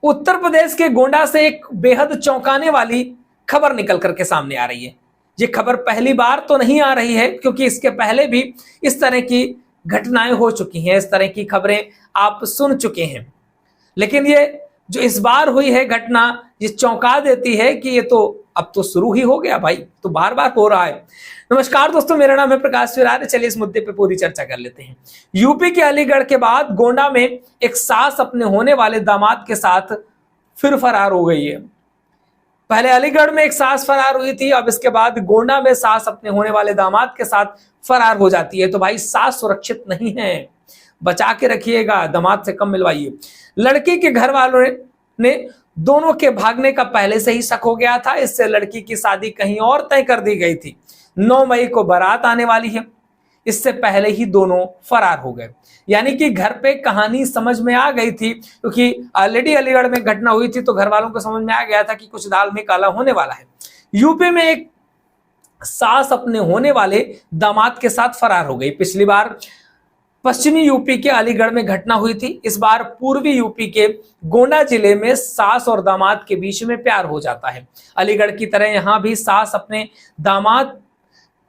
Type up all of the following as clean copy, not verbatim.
उत्तर प्रदेश के गोंडा से एक बेहद चौंकाने वाली खबर निकल करके सामने आ रही है। ये खबर पहली बार तो नहीं आ रही है, क्योंकि इसके पहले भी इस तरह की घटनाएं हो चुकी हैं, इस तरह की खबरें आप सुन चुके हैं। लेकिन ये जो इस बार हुई है घटना, ये चौंका देती है कि ये तो अब तो शुरू ही हो गया भाई, तो बार बार हो रहा है। नमस्कार दोस्तों, मेरा नाम है प्रकाश फिरार। चलिए इस मुद्दे पे पूरी चर्चा कर लेते हैं। यूपी के अलीगढ़ के बाद गोंडा में एक सास अपने होने वाले दामाद के साथ फिर फरार हो गई है। पहले अलीगढ़ में एक सास फरार हुई थी, अब इसके बाद गोंडा में सास अपने होने वाले दामाद के साथ फरार हो जाती है। तो भाई सास सुरक्षित नहीं है, बचा के रखिएगा, दामाद से कम मिलवाइए। लड़की के घर वालों ने दोनों के भागने का पहले से ही शक हो गया था। इससे लड़की की शादी कहीं और तय कर दी गई थी। 9 मई को बारात आने वाली है, इससे पहले ही दोनों फरार हो गए। यानी कि घर पे कहानी समझ में आ गई थी, क्योंकि ऑलरेडी अलीगढ़ में घटना हुई थी, तो घर वालों को समझ में आ गया था कि कुछ दाल में काला होने वाला है। यूपी में एक सास अपने होने वाले दामाद के साथ फरार हो गई। पिछली बार पश्चिमी यूपी के अलीगढ़ में घटना हुई थी। इस बार पूर्वी यूपी के गोंडा जिले में सास और दामाद के बीच में प्यार हो जाता है। अलीगढ़ की तरह यहां भी सास अपने दामाद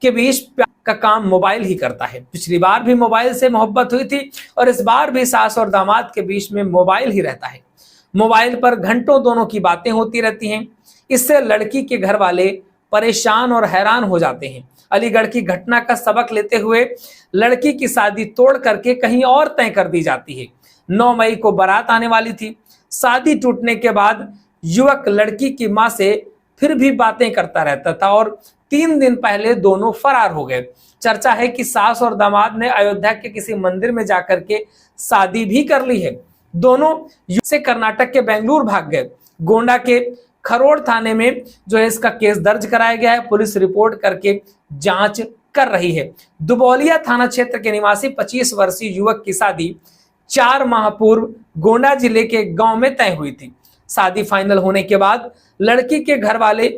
के बीच प्यार का काम मोबाइल ही करता है। पिछली बार भी मोबाइल से मोहब्बत हुई थी और इस बार भी सास और दामाद के बीच में मोबाइल ही रहता है। मोबाइल पर घंटों दोनों की बातें होती रहती हैं। इससे लड़की के घर वाले परेशान और हैरान हो जाते हैं। अलीगढ़ की घटना का सबक लेते हुए लड़की की शादी तोड़ करके कहीं और तय कर दी जाती है। 9 मई को बारात आने वाली थी। शादी टूटने के बाद युवक लड़की की मां से फिर भी बातें करता रहता था और 3 दिन पहले दोनों फरार हो गए। चर्चा है कि सास और दामाद ने अयोध्या के किसी मंदिर में जाकर के शादी भी कर ली है। दोनों से कर्नाटक के बेंगलुरु भाग गए। गोंडा के खरोड़ थाने में जो है इसका केस दर्ज कराया गया है। पुलिस रिपोर्ट करके जांच कर रही है। दुबौलिया थाना क्षेत्र के निवासी 25 वर्षीय युवक की शादी 4 माह पूर्व गोंडा जिले के गांव में तय हुई थी। शादी फाइनल होने के बाद लड़की के घर वाले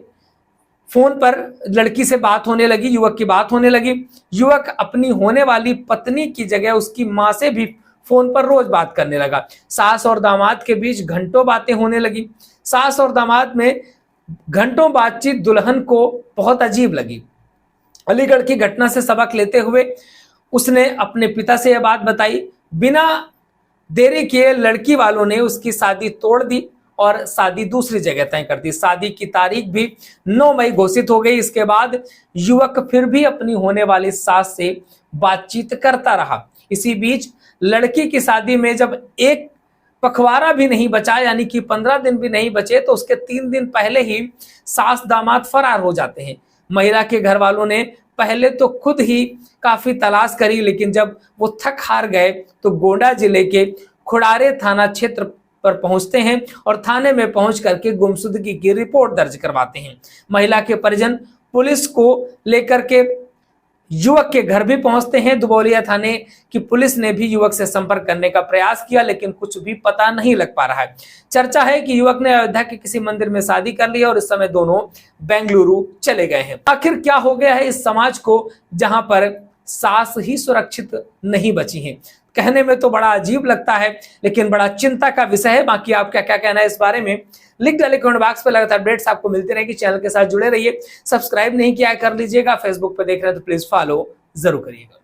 फोन पर लड़की से बात होने लगी, युवक की बात होने लगी। युवक अपनी होने वाली पत्नी की जगह उसकी मां से भी फोन पर रोज बात करने लगा। सास और दामाद के बीच घंटों बातें होने लगी। सास और दामाद में घंटों बातचीत दुल्हन को बहुत अजीब लगी। अलीगढ़ की घटना से सबक लेते हुए उसने अपने पिता से यह बात बताई। बिना देरी किए लड़की वालों ने उसकी शादी तोड़ दी और शादी दूसरी जगह तय कर दी। शादी की तारीख भी 9 मई घोषित हो गई। इसके बाद युवक फिर भी अपनी होने वाली सास से बातचीत करता रहा। इसी बीच लड़की की शादी में जब एक पखवाड़ा भी नहीं बचा, यानी कि 15 दिन भी नहीं बचे, तो उसके 3 दिन पहले ही सास दामाद फरार हो जाते हैं। महिला के घर वालों ने पहले तो खुद ही काफी तलाश करी, लेकिन जब वो थक हार गए तो गोंडा जिले के खुड़ारे थाना क्षेत्र पर पहुंचते हैं और थाने में पहुंच करके गुमशुदगी की रिपोर्ट दर्ज करवाते हैं। महिला के परिजन पुलिस को लेकर के युवक के घर भी पहुंचते हैं। दुबौलिया थाने की पुलिस ने भी युवक से संपर्क करने का प्रयास किया, लेकिन कुछ भी पता नहीं लग पा रहा है। चर्चा है कि युवक ने अयोध्या के किसी मंदिर में शादी कर ली और इस समय दोनों बेंगलुरु चले गए हैं। आखिर क्या हो गया है इस समाज को, जहां पर सास ही सुरक्षित नहीं बची हैं? कहने में तो बड़ा अजीब लगता है, लेकिन बड़ा चिंता का विषय है। बाकी आपका क्या कहना है इस बारे में लिख डाले कमेंट बॉक्स पे। लगातार अपडेट्स आपको मिलती रहेगी। चैनल के साथ जुड़े रहिए। सब्सक्राइब नहीं किया कर लीजिएगा। फेसबुक पे देख रहे हैं तो प्लीज फॉलो जरूर करिएगा।